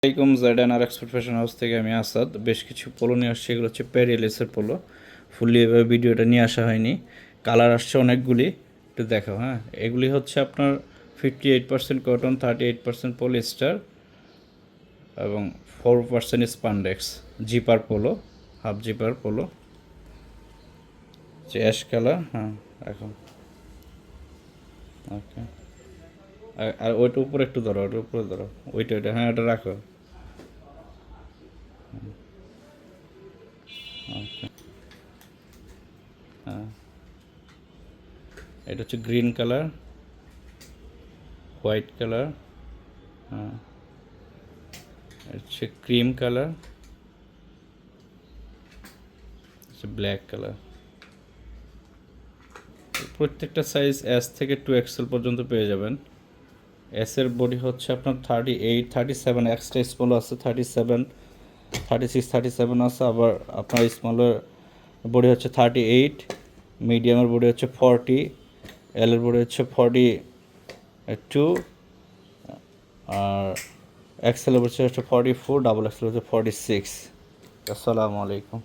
আসসালামাইকুম জেডএন আর export fashion house থেকে আমি আসাদ। বেশ কিছু পোলো নিয়ে আসছি, এগুলো হচ্ছে প্যারিলেসের পোলো। ফুললি এভাবে ভিডিওটা নিয়ে আসা হয়নি, কালার আসছে অনেকগুলি, একটু দেখাও। হ্যাঁ, এগুলি হচ্ছে আপনার 58% কটন, 38% পলিস্টার এবং 4% spandex. Zipper polo, half zipper polo, যে অ্যাশ কালার। হ্যাঁ, এখন ওকে। আর ওইটা উপরে একটু ধরো, ওইটা উপরে ধরো, ওইটা হ্যাঁ, ওটা রাখো। ওকে, হ্যাঁ, এটা হচ্ছে গ্রিন কালার, হোয়াইট কালার, হ্যাঁ, হচ্ছে ক্রিম কালার, হচ্ছে ব্ল্যাক কালার। প্রত্যেকটা সাইজ এস থেকে 2XL পর্যন্ত পেয়ে যাবেন। এসের বডি হচ্ছে আপনার 38, 37, এক্সট্রা স্মল আছে 37, 36, 37 আছে। আবার আপনার স্মলের বডি হচ্ছে 38, মিডিয়ামের বডি হচ্ছে 40, এলের বডি হচ্ছে 42, আর এক্সেলের বডি হচ্ছে 44, ডাবল এক্সেল হচ্ছে 46। আসসালামু আলাইকুম।